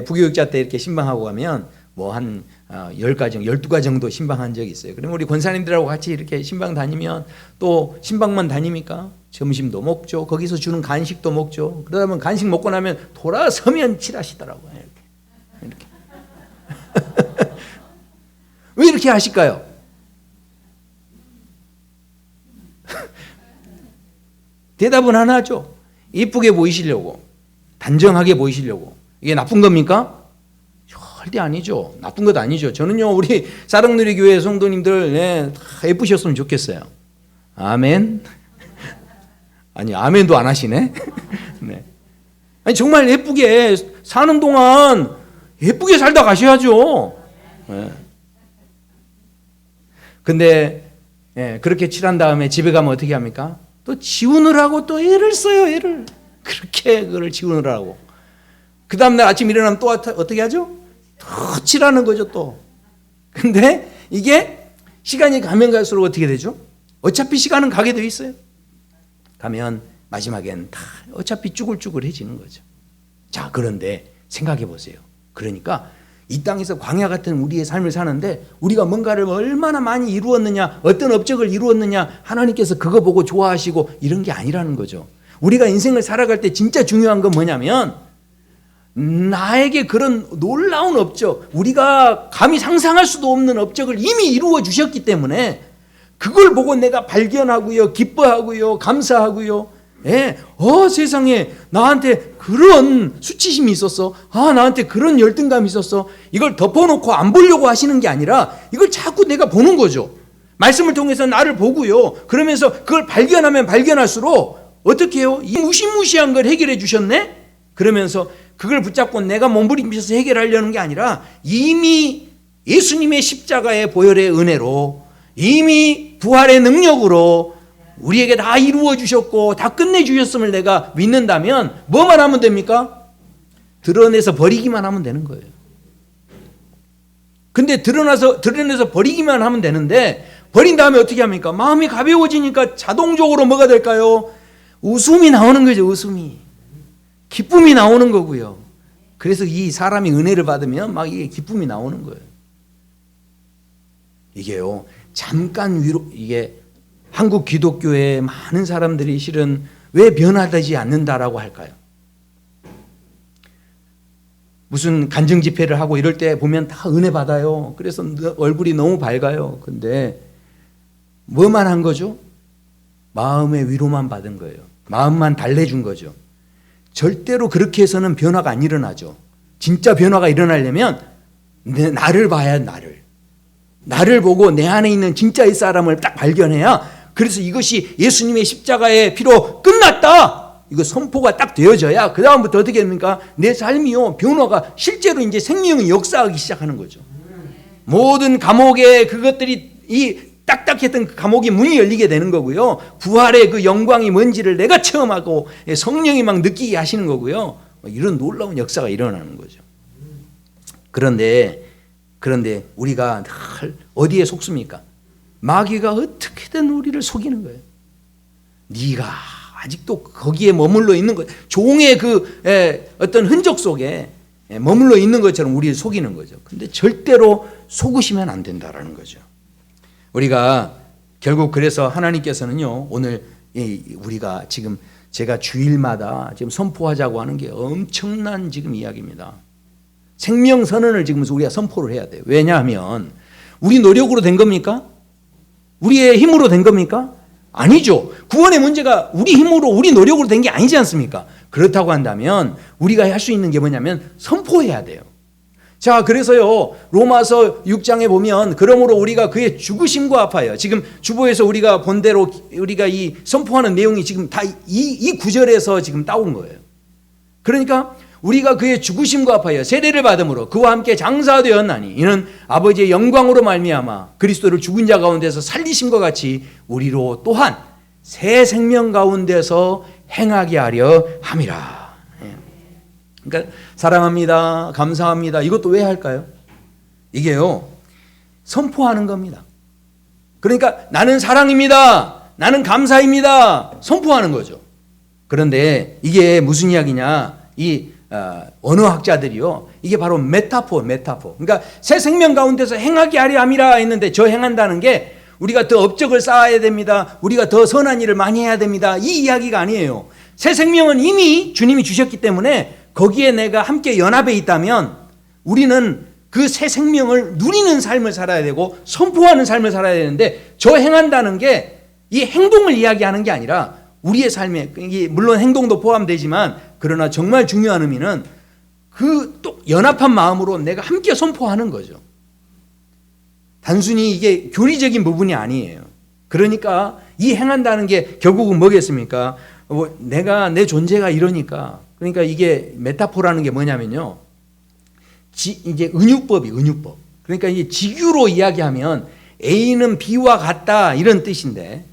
부교육자 때 이렇게 신방하고 가면 뭐 한 10가정, 12가 정도 신방한 적이 있어요. 그러면 우리 권사님들하고 같이 이렇게 신방 다니면 또 신방만 다닙니까? 점심도 먹죠. 거기서 주는 간식도 먹죠. 그러다 보면 간식 먹고 나면 돌아서면 칠하시더라고요. 이렇게. 왜 이렇게 하실까요? 대답은 하나죠. 이쁘게 보이시려고, 단정하게 보이시려고. 이게 나쁜 겁니까? 절대 아니죠. 나쁜 것 아니죠. 저는요, 우리 사랑누리 교회 성도님들 다 예쁘셨으면 좋겠어요. 아멘. 아니, 아멘도 안 하시네. 네. 아니, 정말 예쁘게 사는 동안 예쁘게 살다 가셔야죠. 네. 근데 그렇게 칠한 다음에 집에 가면 어떻게 합니까? 또 지우느라고 또 애를 써요. 애를 그렇게 그걸 지우느라고. 그 다음날 아침 일어나면 또 어떻게 하죠? 또 칠하는 거죠. 또. 근데 이게 시간이 가면 갈수록 어떻게 되죠? 어차피 시간은 가게 돼 있어요. 가면 마지막엔 다 어차피 쭈글쭈글해지는 거죠. 자, 그런데 생각해 보세요. 그러니까 이 땅에서 광야 같은 우리의 삶을 사는데 우리가 뭔가를 얼마나 많이 이루었느냐, 어떤 업적을 이루었느냐, 하나님께서 그거 보고 좋아하시고 이런 게 아니라는 거죠. 우리가 인생을 살아갈 때 진짜 중요한 건 뭐냐면, 나에게 그런 놀라운 업적, 우리가 감히 상상할 수도 없는 업적을 이미 이루어 주셨기 때문에 그걸 보고 내가 발견하고요, 기뻐하고요, 감사하고요. 세상에 나한테 그런 수치심이 있었어. 나한테 그런 열등감이 있었어. 이걸 덮어놓고 안 보려고 하시는 게 아니라 이걸 자꾸 내가 보는 거죠. 말씀을 통해서 나를 보고요. 그러면서 그걸 발견하면 발견할수록 어떻게 해요? 이 무시무시한 걸 해결해 주셨네? 그러면서 그걸 붙잡고 내가 몸부림쳐서 해결하려는 게 아니라 이미 예수님의 십자가의 보혈의 은혜로, 이미 부활의 능력으로 우리에게 다 이루어 주셨고 다 끝내 주셨음을 내가 믿는다면 뭐만 하면 됩니까? 드러내서 버리기만 하면 되는 거예요. 근데 드러내서 버리기만 하면 되는데, 버린 다음에 어떻게 합니까? 마음이 가벼워지니까 자동적으로 뭐가 될까요? 웃음이 나오는 거죠. 웃음이. 기쁨이 나오는 거고요. 그래서 이 사람이 은혜를 받으면 막 이게 기쁨이 나오는 거예요. 이게요, 잠깐 위로, 이게 한국 기독교의 많은 사람들이 실은 왜 변화되지 않는다라고 할까요? 무슨 간증 집회를 하고 이럴 때 보면 다 은혜 받아요. 그래서 얼굴이 너무 밝아요. 근데 뭐만 한 거죠? 마음의 위로만 받은 거예요. 마음만 달래준 거죠. 절대로 그렇게 해서는 변화가 안 일어나죠. 진짜 변화가 일어나려면 나를 봐야, 나를 보고 내 안에 있는 진짜의 사람을 딱 발견해야, 그래서 이것이 예수님의 십자가의 피로 끝났다, 이거 선포가 딱 되어져야 그 다음부터 어떻게 됩니까? 내 삶이요, 변화가 실제로 이제 생명이 역사하기 시작하는 거죠. 모든 감옥의 그것들이, 이 딱딱했던 그 감옥의 문이 열리게 되는 거고요. 부활의 그 영광이 뭔지를 내가 체험하고 성령이 막 느끼게 하시는 거고요. 이런 놀라운 역사가 일어나는 거죠. 그런데 우리가 늘 어디에 속습니까? 마귀가 어떻게든 우리를 속이는 거예요. 네가 아직도 거기에 머물러 있는 것, 종의 그 어떤 흔적 속에 머물러 있는 것처럼 우리를 속이는 거죠. 근데 절대로 속으시면 안 된다라는 거죠. 우리가 결국 그래서 하나님께서는요, 오늘 우리가 지금 제가 주일마다 지금 선포하자고 하는 게 엄청난 지금 이야기입니다. 생명 선언을 지금 우리가 선포를 해야 돼요. 왜냐하면 우리 노력으로 된 겁니까? 우리의 힘으로 된 겁니까? 아니죠. 구원의 문제가 우리 힘으로 우리 노력으로 된 게 아니지 않습니까? 그렇다고 한다면 우리가 할 수 있는 게 뭐냐면 선포해야 돼요. 자, 그래서요, 로마서 6장에 보면, 그러므로 우리가 그의 죽으심과 아파요. 지금 주보에서 우리가 본 대로 우리가 이 선포하는 내용이 지금 다 이 구절에서 지금 따온 거예요. 그러니까 우리가 그의 죽으심과 아파요. 세례를 받음으로 그와 함께 장사되었나니 이는 아버지의 영광으로 말미암아 그리스도를 죽은 자 가운데서 살리심과 같이 우리로 또한 새 생명 가운데서 행하게 하려 함이라. 그러니까 사랑합니다, 감사합니다, 이것도 왜 할까요? 이게요, 선포하는 겁니다. 그러니까 나는 사랑입니다, 나는 감사입니다, 선포하는 거죠. 그런데 이게 무슨 이야기냐? 이 언어학자들이요, 이게 바로 메타포. 그러니까 새 생명 가운데서 행하게 하려 함이라 했는데, 저 행한다는 게 우리가 더 업적을 쌓아야 됩니다, 우리가 더 선한 일을 많이 해야 됩니다, 이 이야기가 아니에요. 새 생명은 이미 주님이 주셨기 때문에 거기에 내가 함께 연합해 있다면 우리는 그 새 생명을 누리는 삶을 살아야 되고 선포하는 삶을 살아야 되는데, 저 행한다는 게 이 행동을 이야기하는 게 아니라 우리의 삶에, 물론 행동도 포함되지만 그러나 정말 중요한 의미는 그 또 연합한 마음으로 내가 함께 선포하는 거죠. 단순히 이게 교리적인 부분이 아니에요. 그러니까 이 행한다는 게 결국은 뭐겠습니까? 내가 내 존재가 이러니까, 그러니까 이게 메타포라는 게 뭐냐면요, 이제 은유법. 그러니까 이게 직유로 이야기하면 A는 B와 같다 이런 뜻인데,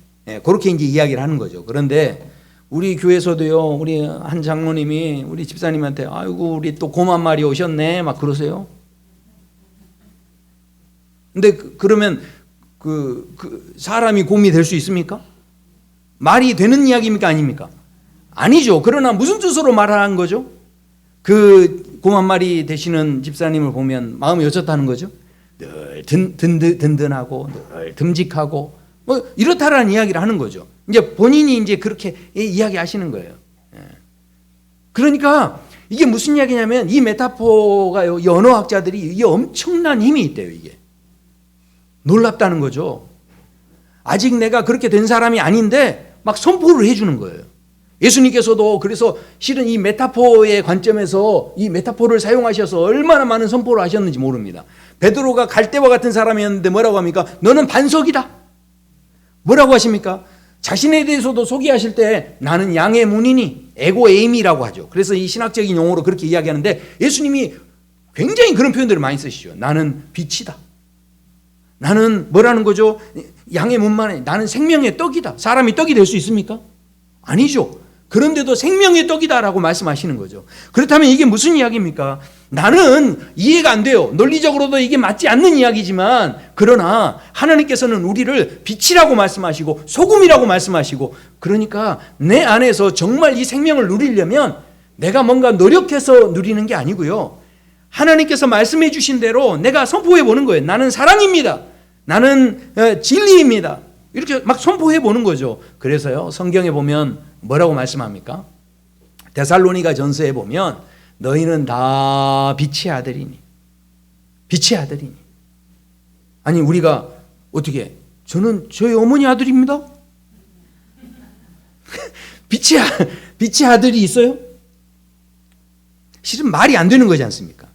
그렇게 이제 이야기를 하는 거죠. 그런데 우리 교회에서도요, 우리 한 장로님이 우리 집사님한테 아이고 우리 또 곰 한 마리 오셨네 막 그러세요. 근데 그러면 그 사람이 곰이 될 수 있습니까? 말이 되는 이야기입니까? 아닙니까? 아니죠. 그러나 무슨 뜻으로 말하는 거죠? 그 곰 한 마리 되시는 집사님을 보면 마음이 어떻다는 거죠? 늘 든든하고 늘 듬직하고 뭐 이렇다라는 이야기를 하는 거죠. 이제 본인이 이제 그렇게 이야기하시는 거예요. 그러니까 이게 무슨 이야기냐면 이 메타포가요, 이 언어학자들이 이게 엄청난 힘이 있대요. 이게 놀랍다는 거죠. 아직 내가 그렇게 된 사람이 아닌데 막 선포를 해주는 거예요. 예수님께서도 그래서 실은 이 메타포의 관점에서 이 메타포를 사용하셔서 얼마나 많은 선포를 하셨는지 모릅니다. 베드로가 갈대와 같은 사람이었는데 뭐라고 합니까? 너는 반석이다. 뭐라고 하십니까? 자신에 대해서도 소개하실 때 나는 양의 문이니, 에고에임이라고 하죠. 그래서 이 신학적인 용어로 그렇게 이야기하는데 예수님이 굉장히 그런 표현들을 많이 쓰시죠. 나는 빛이다. 나는 뭐라는 거죠? 양의 문만에 나는 생명의 떡이다. 사람이 떡이 될 수 있습니까? 아니죠. 그런데도 생명의 떡이다라고 말씀하시는 거죠. 그렇다면 이게 무슨 이야기입니까? 나는 이해가 안 돼요. 논리적으로도 이게 맞지 않는 이야기지만, 그러나 하나님께서는 우리를 빛이라고 말씀하시고 소금이라고 말씀하시고, 그러니까 내 안에서 정말 이 생명을 누리려면 내가 뭔가 노력해서 누리는 게 아니고요, 하나님께서 말씀해 주신 대로 내가 선포해 보는 거예요. 나는 사랑입니다. 나는 진리입니다. 이렇게 막 선포해 보는 거죠. 그래서요, 성경에 보면 뭐라고 말씀합니까? 데살로니가 전서에 보면 너희는 다 빛의 아들이니. 아니 우리가 어떻게, 저는 저희 어머니 아들입니다. 빛의 아들이 있어요? 실은 말이 안 되는 거지 않습니까?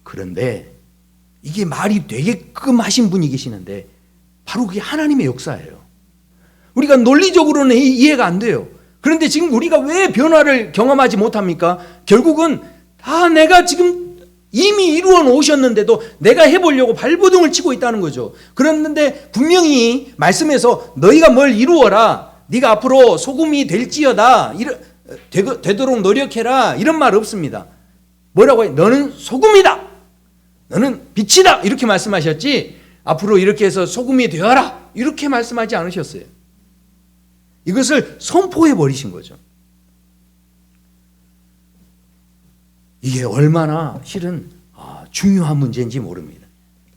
그런데 이게 말이 되게끔 하신 분이 계시는데 바로 그게 하나님의 역사예요. 우리가 논리적으로는 이해가 안 돼요. 그런데 지금 우리가 왜 변화를 경험하지 못합니까? 결국은 다 내가 지금 이미 이루어 놓으셨는데도 내가 해보려고 발버둥을 치고 있다는 거죠. 그랬는데 분명히 말씀에서 너희가 뭘 이루어라, 네가 앞으로 소금이 될지어다, 되도록 노력해라, 이런 말 없습니다. 뭐라고 해요? 너는 소금이다, 너는 빛이다, 이렇게 말씀하셨지 앞으로 이렇게 해서 소금이 되어라 이렇게 말씀하지 않으셨어요. 이것을 선포해 버리신 거죠. 이게 얼마나 실은 중요한 문제인지 모릅니다.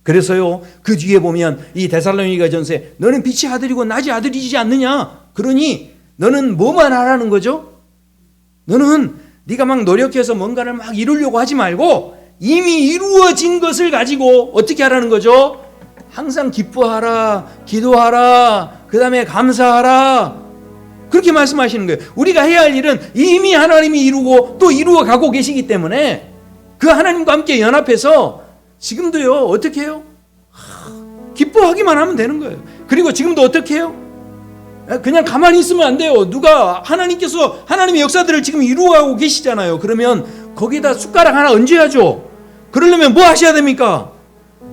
그래서요, 그 뒤에 보면 이 데살로니가 전서에 너는 빛의 아들이고 낮의 아들이지 않느냐? 그러니 너는 뭐만 하라는 거죠? 너는 네가 막 노력해서 뭔가를 막 이루려고 하지 말고 이미 이루어진 것을 가지고 어떻게 하라는 거죠? 항상 기뻐하라, 기도하라, 그 다음에 감사하라. 그렇게 말씀하시는 거예요. 우리가 해야 할 일은 이미 하나님이 이루고 또 이루어 가고 계시기 때문에 그 하나님과 함께 연합해서 지금도요, 어떻게 해요? 기뻐하기만 하면 되는 거예요. 그리고 지금도 어떻게 해요? 그냥 가만히 있으면 안 돼요. 누가 하나님께서 하나님의 역사들을 지금 이루어가고 계시잖아요. 그러면 거기다 숟가락 하나 얹어야죠. 그러려면 뭐 하셔야 됩니까?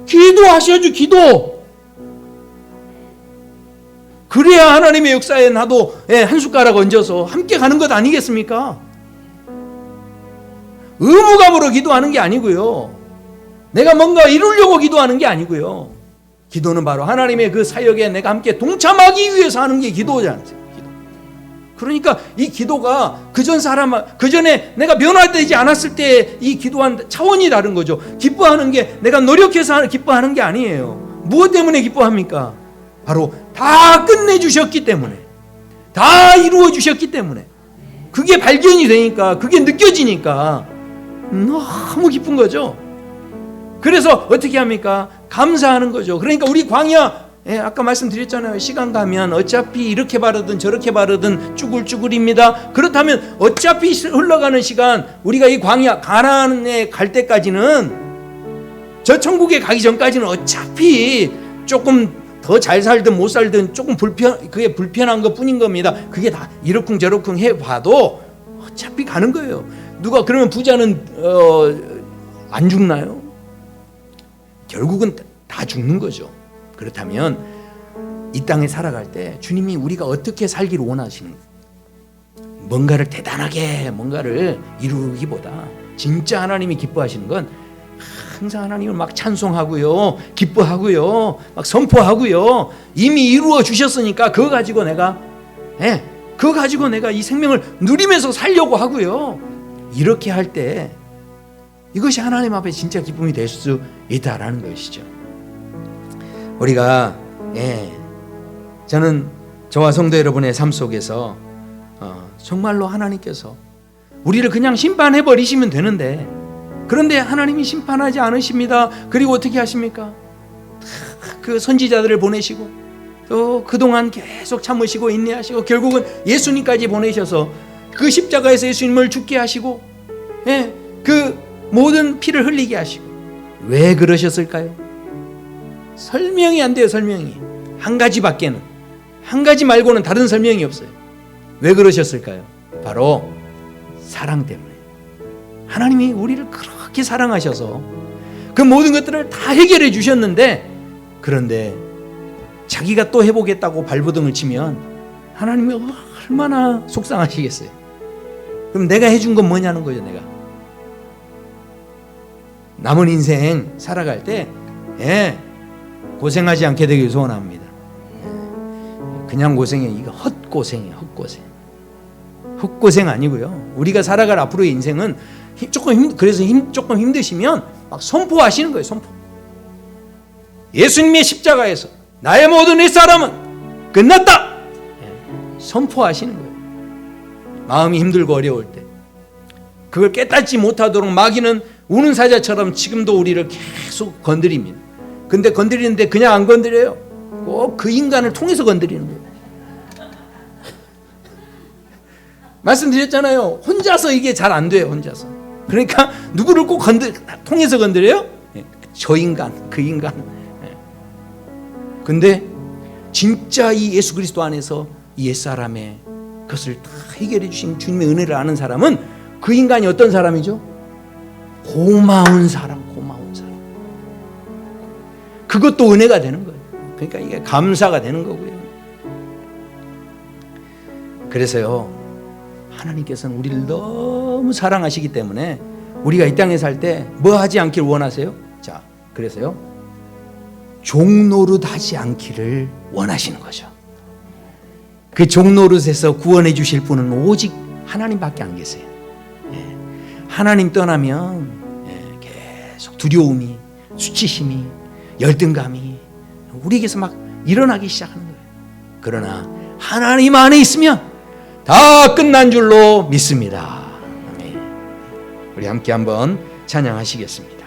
기도하셔야죠. 기도. 그래야 하나님의 역사에 나도 한 숟가락 얹어서 함께 가는 것 아니겠습니까? 의무감으로 기도하는 게 아니고요, 내가 뭔가 이루려고 기도하는 게 아니고요, 기도는 바로 하나님의 그 사역에 내가 함께 동참하기 위해서 하는 게 기도지 않습니까? 기도. 그러니까 이 기도가 그전에 내가 변화되지 않았을 때 이 기도한 차원이 다른 거죠. 기뻐하는 게 내가 노력해서 기뻐하는 게 아니에요. 무엇 때문에 기뻐합니까? 바로 다 끝내주셨기 때문에, 다 이루어 주셨기 때문에, 그게 발견이 되니까, 그게 느껴지니까 너무 기쁜 거죠. 그래서 어떻게 합니까? 감사하는 거죠. 그러니까 우리 광야, 아까 말씀드렸잖아요. 시간 가면 어차피 이렇게 바르든 저렇게 바르든 쭈글쭈글입니다. 그렇다면 어차피 흘러가는 시간, 우리가 이 광야 가나안에 갈 때까지는, 저 천국에 가기 전까지는 어차피 조금 더 잘 살든 못 살든 조금 그게 불편한 것 뿐인 겁니다. 그게 다 이러쿵저러쿵 해봐도 어차피 가는 거예요. 누가 그러면 부자는 안 죽나요? 결국은 다 죽는 거죠. 그렇다면 이 땅에 살아갈 때 주님이 우리가 어떻게 살기를 원하시는, 뭔가를 대단하게 뭔가를 이루기보다 진짜 하나님이 기뻐하시는 건 항상 하나님을 막 찬송하고요, 기뻐하고요, 막 선포하고요, 이미 이루어 주셨으니까 그거 가지고 내가 이 생명을 누리면서 살려고 하고요. 이렇게 할 때 이것이 하나님 앞에 진짜 기쁨이 될 수 있다라는 것이죠. 우리가 저는 저와 성도 여러분의 삶 속에서 정말로 하나님께서 우리를 그냥 심판해 버리시면 되는데, 그런데 하나님이 심판하지 않으십니다. 그리고 어떻게 하십니까? 그 선지자들을 보내시고 또 그동안 계속 참으시고 인내하시고 결국은 예수님까지 보내셔서 그 십자가에서 예수님을 죽게 하시고 그 모든 피를 흘리게 하시고. 왜 그러셨을까요? 설명이 안 돼요. 설명이 한 가지밖에는, 한 가지 말고는 다른 설명이 없어요. 왜 그러셨을까요? 바로 사랑 때문에. 하나님이 우리를 그렇게 사랑하셔서 그 모든 것들을 다 해결해 주셨는데, 그런데 자기가 또 해보겠다고 발버둥을 치면 하나님이 얼마나 속상하시겠어요. 그럼 내가 해준 건 뭐냐는 거죠. 내가 남은 인생 살아갈 때 고생하지 않게 되길 소원합니다. 그냥 고생해, 이거 헛고생이에요. 헛고생 아니고요. 우리가 살아갈 앞으로의 인생은 그래서 조금 힘드시면 막 선포하시는 거예요. 선포. 예수님의 십자가에서 나의 모든 윗사람은 끝났다. 선포하시는 거예요. 마음이 힘들고 어려울 때 그걸 깨닫지 못하도록 마귀는 우는 사자처럼 지금도 우리를 계속 건드립니다. 근데 건드리는데 그냥 안 건드려요. 꼭 그 인간을 통해서 건드리는 거예요. 말씀드렸잖아요. 혼자서 이게 잘 안 돼요. 혼자서. 그러니까 누구를 꼭 통해서 건드려요? 저 인간, 그 인간. 근데 진짜 이 예수 그리스도 안에서 이 옛사람의 그것을 다 해결해 주신 주님의 은혜를 아는 사람은 그 인간이 어떤 사람이죠? 고마운 사람. 그것도 은혜가 되는 거예요. 그러니까 이게 감사가 되는 거고요. 그래서요, 하나님께서는 우리를 너무 사랑하시기 때문에 우리가 이 땅에 살 때 뭐 하지 않기를 원하세요? 자, 그래서요, 종노릇 하지 않기를 원하시는 거죠. 그 종노릇에서 구원해 주실 분은 오직 하나님밖에 안 계세요. 하나님 떠나면 계속 두려움이, 수치심이, 열등감이 우리에게서 막 일어나기 시작하는 거예요. 그러나 하나님 안에 있으면 다 끝난 줄로 믿습니다. 아멘. 우리 함께 한번 찬양하시겠습니다.